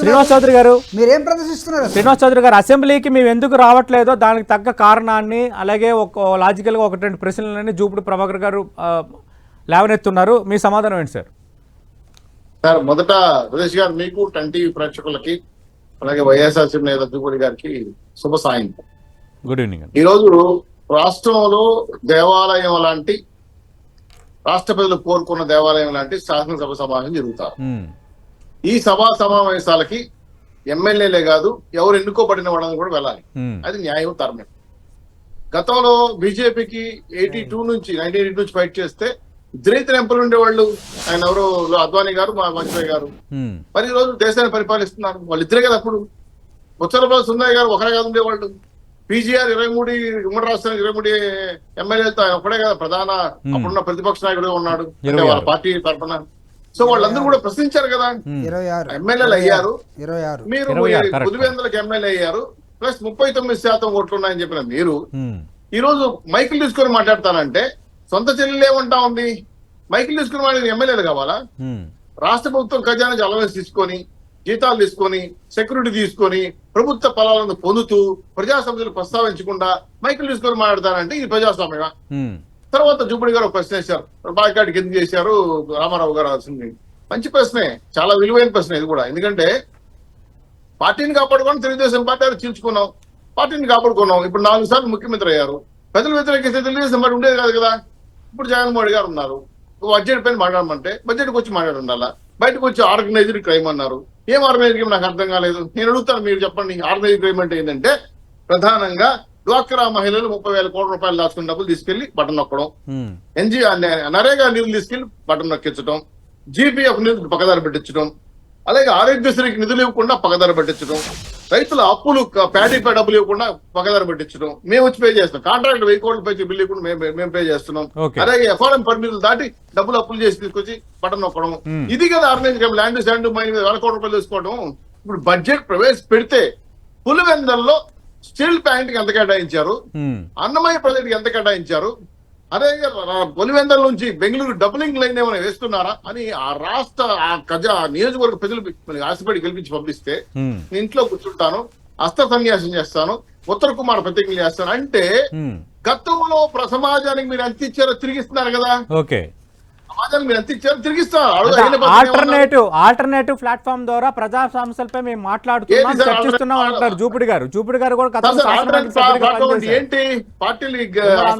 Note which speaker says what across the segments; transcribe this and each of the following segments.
Speaker 1: శ్రీనివాస్ చౌదరి గారు
Speaker 2: మీరేం ప్రదర్శిస్తున్నారు?
Speaker 1: శ్రీనివాస్ చౌదరి గారు అసెంబ్లీకి మేము ఎందుకు రావట్లేదో దానికి తగ్గ కారణాన్ని అలాగే ఒక లాజికల్గా ఒకటి రెండు ప్రశ్నలని జూపుడు ప్రభాకర్ గారు లేవనెత్తున్నారు. మీ సమాధానం ఏంటి సార్?
Speaker 3: సార్ మొదట రమేష్ గారు మీకు టీవీ ప్రేక్షకులకి అలాగే వైఎస్ఆర్సీపీ నేత జూపుడి గారికి శుభ సాయంత్రం.
Speaker 1: Good evening.
Speaker 3: ఈ రోజు రాష్ట్రంలో దేవాలయం లాంటి రాష్ట్ర ప్రజలు కోరుకున్న దేవాలయం లాంటి శాసనసభ సమావేశం జరుగుతారు. ఈ సభా సమావేశాలకి ఎమ్మెల్యేలే కాదు ఎవరు ఎన్నుకోబడిన వాళ్ళని కూడా వెళ్ళాలి. అది న్యాయం ధర్మం. గతంలో బీజేపీకి 1982 నుంచి ఫైట్ చేస్తే ఇద్దరైతే ఎంపలు ఉండేవాళ్ళు. ఆయన ఎవరు అద్వానీ గారు, వాజ్పేయి గారు. మరి ఈ రోజు దేశాన్ని పరిపాలిస్తున్నారు వాళ్ళిద్దరే కదా. అప్పుడు ముచ్చలపల్లి సుందరయ్య గారు ఒకరే కాదు ఉండేవాళ్ళు. పీజీఆర్ 23 ఉమ్మడి రాష్ట్రానికి 23 ఎమ్మెల్యేలతో ఆయన ఒకడే కదా ప్రధాన అప్పుడున్న ప్రతిపక్ష నాయకుడు ఉన్నాడు అంటే వాళ్ళ పార్టీ తరఫున. సో వాళ్ళందరూ కూడా ప్రశ్నించారు కదా, ఎమ్మెల్యేలు అయ్యారు. మీరు 900కి ఎమ్మెల్యే అయ్యారు, ప్లస్ 39% ఓట్లు ఉన్నాయని చెప్పిన మీరు ఈ రోజు మైకులు తీసుకొని మాట్లాడతానంటే సొంత చెల్లెలు ఏమంటా ఉంది? మైకులు తీసుకుని వాళ్ళకి ఎమ్మెల్యేలు కావాలా? రాష్ట్ర ప్రభుత్వం ఖజానా అలవెన్స్ తీసుకొని జీతాలు తీసుకొని సెక్యూరిటీ తీసుకొని ప్రభుత్వ ఫలాలను పొందుతూ ప్రజా సమస్యలు ప్రస్తావించకుండా మైకులు తీసుకొని మాట్లాడతానంటే ఇది ప్రజాస్వామ్యమా? తర్వాత జూపుడి గారు ఒక ప్రశ్న వేశారు, బాయ్కాట్కి ఎందుకు చేశారు రామారావు గారు రాసింది. మంచి ప్రశ్నే, చాలా విలువైన ప్రశ్న ఇది కూడా. ఎందుకంటే పార్టీని కాపాడుకోవడం తెలుగుదేశం పార్టీ చీల్చుకున్నాం, పార్టీని కాపాడుకున్నాం. ఇప్పుడు 4 సార్లు ముఖ్యమంత్రి అయ్యారు. ప్రజలు వ్యతిరేకిస్తే తెలుగుదేశం పార్టీ ఉండేది కాదు కదా. ఇప్పుడు జగన్మోహన్ గారు ఉన్నారు, బడ్జెట్ పైన మాట్లాడమంటే బడ్జెట్కి వచ్చి మాట్లాడుండాలా. బయటకు వచ్చి ఆర్గనైజ్డ్ క్రైమ్ అన్నారు. ఏం ఆర్గనైజ్డ్ క్రైమ్ నాకు అర్థం కాలేదు. నేను అడుగుతాను, మీరు చెప్పండి. ఆర్గనైజ్డ్ క్రైమ్ అంటే ఏంటంటే ప్రధానంగా డ్వాక్రా మహిళలు 30,000 కోట్ల రూపాయలు దాచుకున్న డబ్బులు తీసుకెళ్లి బటన్ నొక్కడం, నరేగా నిధులు తీసుకెళ్లి బటన్ నొక్కించడం, జీపీఎఫ్ నిధులు పక్కదారి పెట్టించడం, అలాగే ఆరోగ్యశ్రీకి నిధులు ఇవ్వకుండా పక్కదారి పెట్టించడం, రైతుల అప్పులు ప్యాడీ డబ్బులు ఇవ్వకుండా పక్కదారి పెట్టించడం, మేము వచ్చి పే చేస్తాం. కాంట్రాక్ట్ 1000 కోట్ల పై బిల్లు ఇవ్వకుండా మేము పే చేస్తున్నాం. అలాగే ఎఫ్ఆర్ఎం పర్మిట్లు దాటి డబ్బులు అప్పులు చేసి తీసుకొచ్చి బటన్ నొక్కడం. ఇది కదా organise crime. Land sand mine మీద 1,000 కోట్ల రూపాయలు తీసుకోవడం. ఇప్పుడు బడ్జెట్ ప్రవేశపెడితే పులివెందల్లో స్టీల్ ప్లాంట్ కి ఎంత కేటాయించారు, అన్నమయ్య ప్రాజెక్ట్ కి ఎంత కేటాయించారు, అదే పులివెందల నుంచి బెంగళూరు డబులింగ్ లైన్ ఏమైనా వేస్తున్నారా అని ఆ రాష్ట్ర నియోజకవర్గ ప్రజలు ఆశపడి గెలిపించి పంపిస్తే ఇంట్లో కూర్చుంటాను, అస్త్ర సన్యాసం చేస్తాను, ఉత్తర కుమార్ ప్రతిజ్ఞ చేస్తాను అంటే గతంలో సమాజానికి మీరు ఎంత ఇచ్చారో తిరిగిస్తున్నారు కదా.
Speaker 1: ఓకే,
Speaker 3: సమాజానికి మీరు ఎంత ఇచ్చారో తిరిగిస్తారు.
Speaker 1: ఆల్టర్నేటివ్ ప్లాట్ఫామ్ ద్వారా ప్రజా సమస్యలపై మేము మాట్లాడుతున్నాం, చర్చిస్తున్నాం అంటారు జూపుడి గారు. జూపుడి గారు కూడా
Speaker 3: ఏంటి పార్టీలు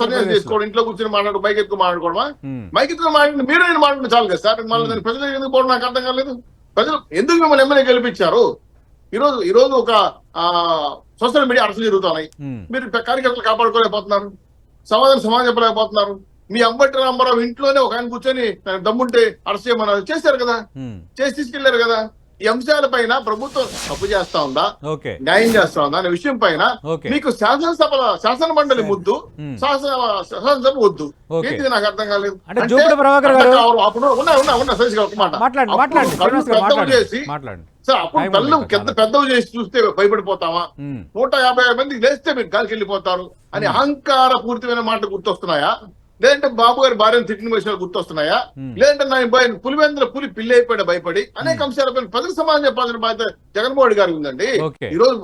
Speaker 3: సన్యాసం చేసుకోవడం, ఇంట్లో కూర్చొని మాట్లాడు, మైక్ ఎత్తుకు మాట్లాడుకోవడమా? మైక్ ఎత్తుకు మాట్లాడి మీరు నేను మాట్లాడిన చాలు కదా సార్. మళ్ళీ ప్రజలు ఎందుకు పోవడం నాకు అర్థం కాలేదు. ప్రజలు ఎందుకు మిమ్మల్ని ఎమ్మెల్యే గెలిపించారు? ఈ రోజు ఒక సోషల్ మీడియా అరెస్టులు జరుగుతున్నాయి. మీరు కార్యకర్తలు కాపాడుకోలేకపోతున్నారు, సమాధానం చెప్పలేకపోతున్నారు. మీ అంబటి రామారావు ఇంట్లోనే ఒక ఆయన కూర్చొని దమ్ముంటే అరెస్ట్ చేయమన్నారు, చేశారు కదా, చేసి తీసుకెళ్లారు కదా. ఈ అంశాల పైన ప్రభుత్వం తప్పు చేస్తా ఉందా, న్యాయం చేస్తా ఉందా అనే విషయం పైన మీకు శాసన మండలి ముద్దు, శాసనసభ వద్దు. ఏంటిది నాకు అర్థం కాలేదు. అప్పుడు పెద్దవి చేసి సార్ అప్పుడు పెద్దవి చేసి చూస్తే భయపడిపోతామా? 150 మంది లేస్తే మీరు గాలికి వెళ్ళిపోతారు అని అహంకార పూర్తిమైన మాటలు గుర్తొస్తున్నాయా? లేదంటే బాబు గారి భార్యను తిట్టిన విషయాలు గుర్తొస్తున్నాయా? లేదంటే నా పులివెందుల పులి పిల్లి అయిపోయాడు భయపడి అనేక అంశాలపై ప్రజలకు సమాధానం చెప్పాల్సిన బాధ్యత జగన్మోహన్ గారికి ఉందండి. ఈ రోజు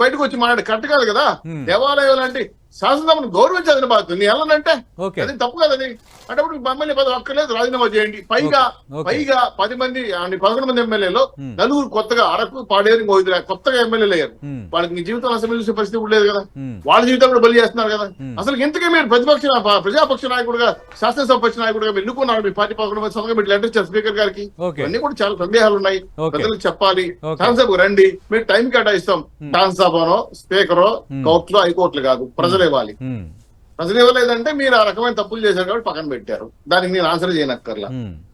Speaker 3: బయటకు వచ్చి మాట్లాడే కరెక్ట్ కాదు కదా. దేవాలయం లాంటి శాసనసభను గౌరవించాల్సిన బాధ్యత నీ వెళ్ళనంటే అది తప్పు కదని. అంటే ఎమ్మెల్యే పదవి అక్కర్లేదు, రాజీనామా చేయండి. పైగా 11 మంది ఎమ్మెల్యేలో 4 కొత్తగా అరకు, పాడేరు, కొత్తగా ఎమ్మెల్యేలు అయ్యారు. వాళ్ళకి మీ జీవితంలో అసెంబ్లీ చూసే పరిస్థితి కూడా లేదు కదా. వాళ్ళ జీవితం కూడా బలి చేస్తున్నారు కదా. అసలు ఇంతకే మీరు ప్రజాపక్ష నాయకుడుగా, శాసనసభ పక్ష నాయకుడుగా ఎన్నుకున్నారు. మీ పార్టీ 11 మంది సంతకం పెట్టి లెటర్ ఇచ్చారు స్పీకర్ గారికి. అన్ని కూడా చాలా సందేహాలు ఉన్నాయి. ప్రజలకు చెప్పాలి, శాసనసభకు రండి, మీరు టైం కేటాయిస్తాం. శాసనసభనో స్పీకరో కోర్టులో హైకోర్టులు కాదు, ప్రజలు ఇవ్వాలి. ప్రజలు ఇవ్వలేదంటే మీరు ఆ రకమైన తప్పులు చేశారు కాబట్టి పక్కన పెట్టారు. దానికి నేను ఆన్సర్ చేయనక్కర్లా.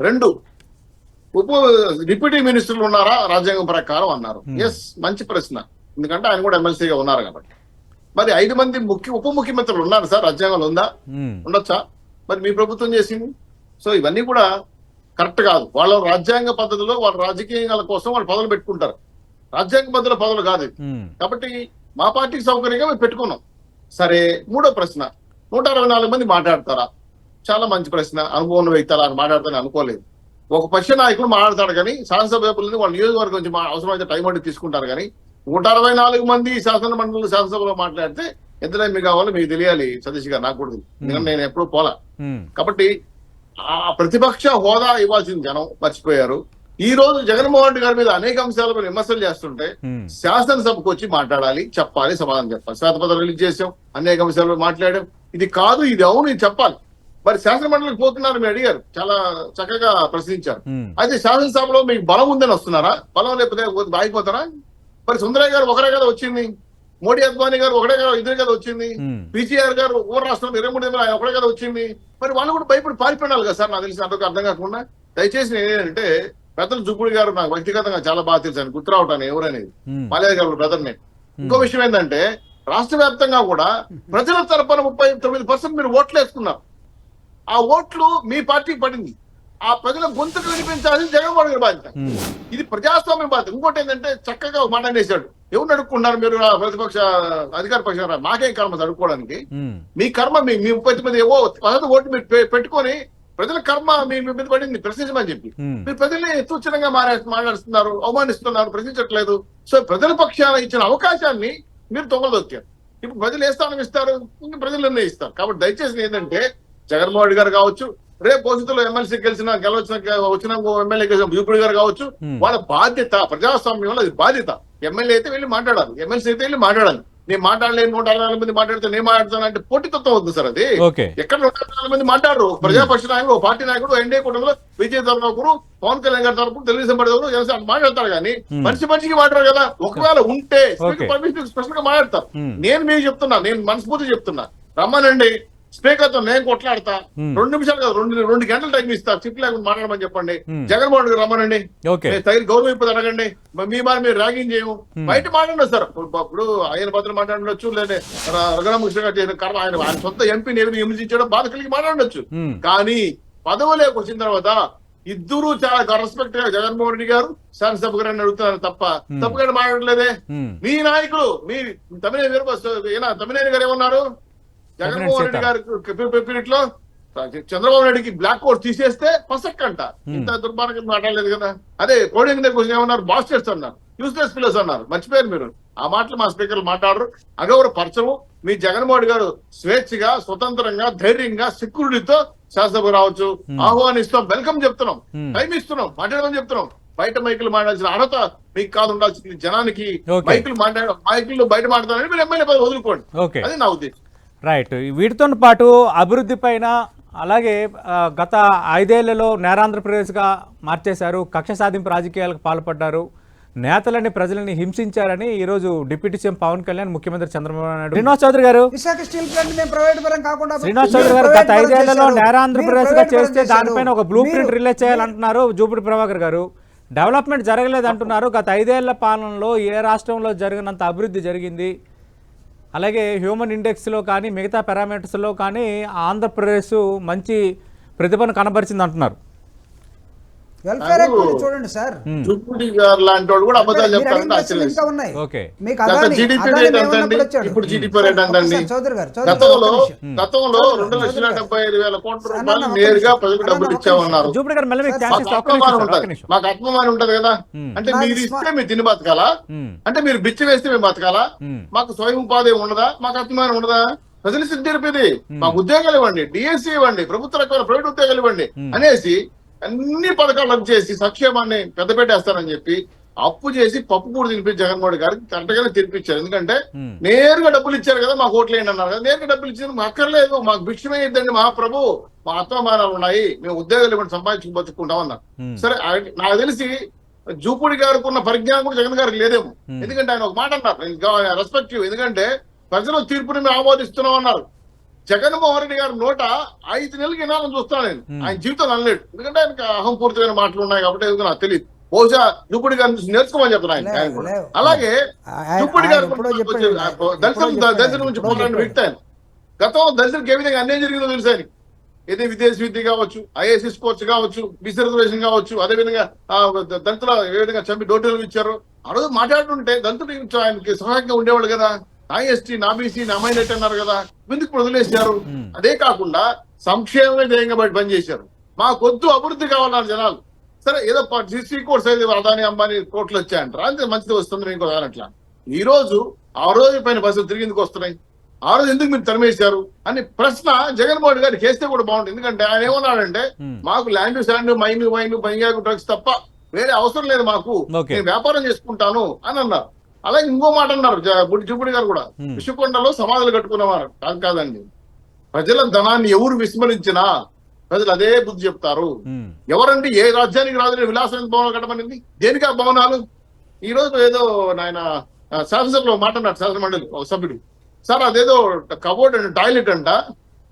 Speaker 3: 2 డిప్యూటీ మినిస్టర్లు ఉన్నారా రాజ్యాంగం ప్రకారం అన్నారు. ఎస్, మంచి ప్రశ్న. ఎందుకంటే ఆయన కూడా ఎమ్మెల్సీగా ఉన్నారు కాబట్టి. మరి 5 మంది ఉప ముఖ్యమంత్రులు ఉన్నారు సార్, రాజ్యాంగంలో ఉందా? ఉండొచ్చా? మరి మీ ప్రభుత్వం చేసింది. సో ఇవన్నీ కూడా కరెక్ట్ కాదు. వాళ్ళ రాజ్యాంగ పద్ధతిలో వాళ్ళ రాజకీయాల కోసం వాళ్ళు పదవులు పెట్టుకుంటారు. రాజ్యాంగ పద్ధతిలో పదవులు కాదు. కాబట్టి మా పార్టీకి సౌకర్యంగా మేము పెట్టుకున్నాం. సరే, 3వ ప్రశ్న, 164 మంది మాట్లాడతారా? చాలా మంచి ప్రశ్న. అనుభవం వ్యక్తి అలా మాట్లాడతారని అనుకోలేదు. ఒక పక్ష నాయకుడు మాట్లాడతాడు కానీ శాసనసభ్యులని వాళ్ళ నియోజకవర్గం నుంచి అవసరమైతే టైం అడిగి తీసుకుంటారు కానీ 164 మంది శాసన మండలి శాసనసభలో మాట్లాడితే ఎంత టైం మీకు కావాలో మీకు తెలియాలి సతీష్ గారు, నాకు కూడా తెలియదు. ఎందుకంటే నేను ఎప్పుడూ పోలా. కాబట్టి ఆ ప్రతిపక్ష హోదా ఇవ్వాల్సిన జనం మర్చిపోయారు. ఈ రోజు జగన్మోహన్ రెడ్డి గారి మీద అనేక అంశాలపై విమర్శలు చేస్తుంటే శాసనసభకు వచ్చి మాట్లాడాలి, చెప్పాలి, సమాధానం చెప్పాలి. శ్వేతపత్రం రిలీజ్ చేసాం, అనేక అంశాలపై మాట్లాడాం. ఇది కాదు, ఇది అవును, ఇది చెప్పాలి. మరి శాసన మండలికి పోతున్నారు మీరు అడిగారు, చాలా చక్కగా ప్రశ్నించారు. అయితే శాసనసభలో మీకు బలం ఉందని వస్తున్నారా? బలం లేకపోతే ఆగిపోతారా? మరి సుందరయ్య గారు ఒకరే కదా వచ్చింది, మోడీ అద్వానీ గారు ఒకటే కదా, ఇద్దరు కదా వచ్చింది, పీసీఆర్ గారు ఊర రాష్ట్రంలో 23 ఆయన ఒకటే కదా వచ్చింది. మరి వాళ్ళు కూడా భయపడి పారిపోయినారు కదా సార్, నాకు తెలిసి అంతకు అర్థం కాకుండా. దయచేసి నేనేంటంటే పెద్దలు జుప్పుడు గారు నాకు వ్యక్తిగతంగా చాలా బాగా తెలుసు, ఆయన గుర్తురావటాను ఎవరనేది, మాలయ్య గారు బ్రదర్ నేను. ఇంకో విషయం ఏంటంటే రాష్ట్ర వ్యాప్తంగా కూడా ప్రజల తరపున 39% మీరు ఓట్లు వేసుకున్నారు. ఆ ఓట్లు మీ పార్టీకి పడింది. ఆ ప్రజల గొంతుకు వినిపించాల్సింది జగన్మోహన్ గారి బాధ్యత. ఇది ప్రజాస్వామ్య బాధ్యత. ఇంకోటి ఏంటంటే చక్కగా ఒక మాట అనేసాడు, ఎవరు అడుక్కున్నారు మీరు ప్రతిపక్ష అధికార పక్ష, మాకేం కర్మ అడుక్కోవడానికి? మీ కర్మ మీ 39 ఏవో ఓటు మీరు పెట్టుకొని ప్రజల కర్మ మీ మీద పడింది ప్రశ్నించమని చెప్పి మీరు ప్రజల్ని సూచనగా మాట్లాడుతున్నారు, అవమానిస్తున్నారు, ప్రశ్నించట్లేదు. సో ప్రజల పక్షాన ఇచ్చిన అవకాశాన్ని మీరు తొంగదొక్కారు. ఇప్పుడు ప్రజలు ఏ స్థానం ఇస్తారు? ఇంకా ప్రజలు నిర్ణయిస్తారు. కాబట్టి దయచేసి ఏంటంటే జగన్మోహన్ రెడ్డి గారు కావచ్చు, రేపు భవిష్యత్తులో ఎమ్మెల్సీ వచ్చిన ఎమ్మెల్యే యూపీ గారు కావచ్చు, వాళ్ళ బాధ్యత ప్రజాస్వామ్యంలో అది బాధ్యత. ఎమ్మెల్యే అయితే వెళ్ళి మాట్లాడాలి, ఎమ్మెల్సీ అయితే వెళ్ళి మాట్లాడాలి. నేను మాట్లాడలేను, 164 మంది మాట్లాడితే నేను మాట్లాడతాను అంటే పోటీతత్వం వద్దు సార్. అది ఎక్కడ 164 మంది మాట్లాడరు. ప్రజాపక్ష నాయకుడు, ఒక పార్టీ నాయకుడు, ఎన్డీఏ కూటమిలో విజయ్ తరపున, పవన్ కళ్యాణ్ గారి తరపున, తెలుగుదేశం పార్టీ తరపున జనసేన మాట్లాడతారు కానీ మనిషికి మాట్లాడరు కదా. ఒకవేళ ఉంటే స్పెషల్ గా మాట్లాడతారు. నేను మీకు చెప్తున్నా, నేను మనస్ఫూర్తి చెప్తున్నా, రమ్మనండి, స్పీకర్ తో నేను కొట్లాడతా. 2 నిమిషాలు కాదు, 2 గంటలు టైం ఇస్తా, చిప్ లేకుండా మాట్లాడమని చెప్పండి. జగన్మోహన్ రెడ్డి రమ్మనండి, తగిన గౌరవం ఇప్పుడు అడగండి. మీ మరి మీరు ర్యాగింగ్ చేయము, బయట మాట్లాడండి సార్. ఇప్పుడు ఆయన భద్రం మాట్లాడవచ్చు, లేదా రఘురామకృష్ణ గారు చేసిన కర్మ, ఆయన సొంత ఎంపీని ఏమి విమర్శించడం బాధ కలిగి మాట్లాడవచ్చు. కానీ పదవులోకి వచ్చిన తర్వాత ఇద్దరు చాలా రెస్పెక్ట్ గా జగన్మోహన్ రెడ్డి గారు శాసనసభ గారిని అడుగుతున్నారు తప్ప తప్పుగా మాట్లాడలేదే. మీ నాయకులు, మీ తమ్మినేని గారు ఏమన్నారు? జగన్మోహన్ రెడ్డి గారి పీరియడ్ లో చంద్రబాబు నాయుడికి బ్లాక్ కోట్ తీసేస్తే పసక్కంట. ఇంత దుర్మార్గం మాట్లాడలేదు కదా. అదే కోడింగ్ దగ్గర ఏమన్నారు? బాస్టర్స్ అన్నారు, యూస్లెస్ పిల్లర్స్ అన్నారు. మర్చిపోయారు మీరు. ఆ మాటలు మా స్పీకర్లు మాట్లాడరు, అగౌరవపరచము. మీ జగన్మోహన్ గారు స్వేచ్ఛగా, స్వతంత్రంగా, ధైర్యంగా, సెక్యూరిటీతో శాసనసభ రావచ్చు. ఆహ్వానిస్తాం, వెల్కమ్ చెప్తున్నాం, టైం ఇస్తున్నాం, మాట్లాడమని చెప్తున్నాం. బయట మైకులు మాట్లాడాల్సిన అర్హత మీకు కాదు, ఉండాల్సింది జనానికి. మైకులు బయట మాట్లాడాలని మీరు ఎమ్మెల్యే పదవి వదులుకోండి, అది నా ఉద్దేశం.
Speaker 1: రైట్. వీటితో పాటు అభివృద్ధి పైన, అలాగే గత 5 ఏళ్లలో నేరాంధ్రప్రదేశ్గా మార్చేశారు, కక్ష సాధింపు రాజకీయాలకు పాల్పడ్డారు, నేతలని ప్రజలని హింసించారని ఈరోజు డిప్యూటీ సీఎం పవన్ కళ్యాణ్, ముఖ్యమంత్రి చంద్రబాబు నాయుడు, శ్రీనివాస్ చౌదరి గారు గత 5 ఏళ్లలో నేరాంధ్రప్రదేశ్గా చేస్తే దానిపైన ఒక బ్లూ ప్రింట్ రిలీజ్ చేయాలంటున్నారు జూపూడి ప్రభాకర్ గారు. డెవలప్మెంట్ జరగలేదు అంటున్నారు. గత 5 ఏళ్ల పాలనలో ఏ రాష్ట్రంలో జరిగినంత అభివృద్ధి జరిగింది, అలాగే హ్యూమన్ ఇండెక్స్లో కానీ మిగతా పారామీటర్స్లో కానీ ఆంధ్రప్రదేశ్ మంచి ప్రతిభను కనబరిచింది అంటున్నారు.
Speaker 2: చూడండి సార్,
Speaker 3: జూపూడి గారు లాంటి వాడు కూడా అబద్ధాలు చెప్తారంటే ఇప్పుడు జీడీపీ రేట్ అంతండి. గతంలో 2,75,000 కోట్ల రూపాయలు నేరుగా ప్రజలకు డబ్బులు ఇచ్చామన్నారు. మాకు ఆత్మమానం ఉంటది కదా. అంటే మీరు ఇస్తే మీరు తిని బతకాలా? అంటే మీరు బిచ్చ వేస్తే మేము బతకాలా? మాకు స్వయం ఉపాధి ఉండదా? మాకు ఆత్మమానం ఉండదా? ప్రజలు సిద్ధిరిపేది, మాకు ఉద్యోగాలు ఇవ్వండి, డిఎస్సీ ఇవ్వండి, ప్రభుత్వ రకాల ప్రైవేట్ ఉద్యోగాలు ఇవ్వండి అనేసి అన్ని పథకాలు రద్దు చేసి సంక్షేమాన్ని పెద్ద పెట్టేస్తారని చెప్పి అప్పు చేసి పప్పు కూడా తినిపించి జగన్మోహన్ గారికి కరెక్ట్ గానే తినిపించారు. ఎందుకంటే నేరుగా డబ్బులు ఇచ్చారు కదా, మాకు ఓట్లు వేయండి అన్నారు కదా. నేరుగా డబ్బులు ఇచ్చారు, మాకు అక్కర్లేదు, మాకు భిక్షమే ఇద్దండి మహాప్రభు, మా ఆత్మమానాలు ఉన్నాయి, మేము ఉద్యోగాలు ఇవ్వండి, సంపాదించుకు బతుకుంటాం అన్నారు. సరే, నాకు తెలిసి జూపూడి గారికి ఉన్న పరిజ్ఞానం కూడా జగన్ గారికి లేదేమో. ఎందుకంటే ఆయన ఒక మాట అన్నారు, రెస్పెక్టివ్, ఎందుకంటే ప్రజల తీర్పుని మేము ఆమోదిస్తున్నాం అన్నారు. జగన్మోహన్ రెడ్డి గారి నోట 5 నెలలకి వినాలని చూస్తాను నేను, ఆయన జీవితం అనలేడు. ఎందుకంటే ఆయనకి అహంపూర్తిమైన మాటలు ఉన్నాయి కాబట్టి ఎందుకు నాకు తెలియదు. బహుశా జూపూడి గారి నుంచి నేర్చుకోమని చెప్తున్నాను ఆయన కూడా. అలాగే జూపూడి గారు దళితుల నుంచి పోరాడిన వ్యక్తి ఆయన. గతంలో దళితులకు ఏ విధంగా అన్యాయం జరిగిందో తెలుసు ఆయన. ఏదో విదేశీ విద్య కావచ్చు, ఐఏఎస్ కోర్స్ కావచ్చు, బీసీ రిజర్వేషన్ కావచ్చు, అదేవిధంగా దళితుల ఏ విధంగా చంపి డోటీలు ఇచ్చారు. ఆ రోజు మాట్లాడుతుంటే దళితులు ఆయనకి సహాయంగా ఉండేవాళ్ళు కదా. నా ఎస్టీ, నా బీసీ, నా మైనారిటీ అన్నారు కదా, ఎందుకు వదిలేశారు? అదే కాకుండా సంక్షేమమే ధ్యేయంగా బయట పనిచేశారు. మాకొద్దు అభివృద్ధి కావాలన్నారు జనాలు. సరే ఏదో శ్రీ కోర్స్ అయితే అదాని అంబానీ కోట్లు వచ్చాయంటారు, అంతే మంచిది వస్తుంది ఇంకో అట్లా. ఈ రోజు ఆ రోజు పైన బస్సులు తిరిగి ఎందుకు వస్తున్నాయి, ఆ రోజు ఎందుకు మీరు తరిమేశారు అని ప్రశ్న జగన్మోహన్ గారికి చేస్తే కూడా బాగుంటుంది. ఎందుకంటే ఆయన ఏమన్నాడంటే మాకు ల్యాండ్ శాండ్ మైన్ బంగాకు డ్రగ్స్ తప్ప వేరే అవసరం లేదు మాకు, నేను వ్యాపారం చేసుకుంటాను అని అన్నారు. అలాగే ఇంకో మాట అన్నారు జూపుడి గారు కూడా, విషుకొండలో సమాధులు కట్టుకునేవారు కాదండి. ప్రజల ధనాన్ని ఎవరు విస్మరించినా ప్రజలు అదే బుద్ధి చెప్తారు. ఎవరంటే ఏ రాజ్యానికి రాజు విలాసం భవనం కట్టమనింది, దేనికి ఆ భవనాలు? ఈ రోజు ఏదో ఆయన శాసనసభలో మాట్లాడారు శాసన మండలి ఒక సభ్యుడు, సార్ అదేదో కబోర్డ్ అండ్ టాయిలెట్ అంట,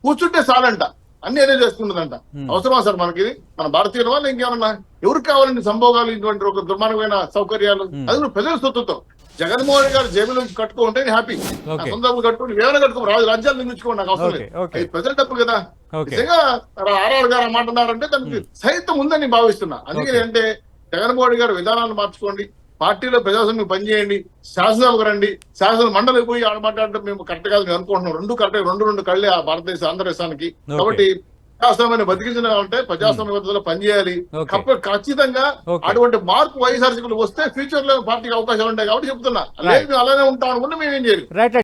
Speaker 3: కూర్చుంటే చాలంట, అన్ని ఏదో చేసుకుంటుందంట. అవసరమా సార్ మనకి? మన భారతీయుల వాళ్ళు ఇంకేమన్నా ఎవరికి కావాలండి సంభోగాలు, ఇటువంటి ఒక దుర్మార్గమైన సౌకర్యాలు? అది ప్రజల సొత్తుతో జగన్మోహన్ గారు జేబులో కట్టుకుంటే హ్యాపీ, సొంత డబ్బులు కట్టుకుని ఏమైనా కట్టుకో, రాజ్యాలు నిర్మించుకోండి, నాకు అవసరం లేదు, అది ప్రజల డబ్బులు కదా. నిజంగా ఆర్ఆర్ గారు మాట్లాడారంటే దానికి సహితం ఉందని భావిస్తున్నా. అందుకని అంటే జగన్మోహన్ గారు విధానాన్ని మార్చుకోండి, పార్టీలో ప్రజాస్వామ్యం పనిచేయండి, శాసనసభకు రండి, శాసన మండలికి పోయి ఆడ మాట్లాడటం మేము కరెక్ట్ కాదు మేము అనుకుంటున్నాం. రెండు కరెక్ట్, రెండు కళ్ళే ఆ భారతదేశ ఆంధ్రదేశానికి. కాబట్టి ప్రజాస్వామ్యాన్ని బతికించాలంటే ప్రజాస్వామ్య పద్ధతిలో పనిచేయాలి. ఖచ్చితంగా అటువంటి మార్పు వైఎస్ఆర్సీపీలో వస్తే ఫ్యూచర్ లో పార్టీకి అవకాశాలు ఉంటాయి కాబట్టి చెప్తున్నా. లేదు అలానే ఉంటాం అనుకుంటే మేమేం చేయాలి.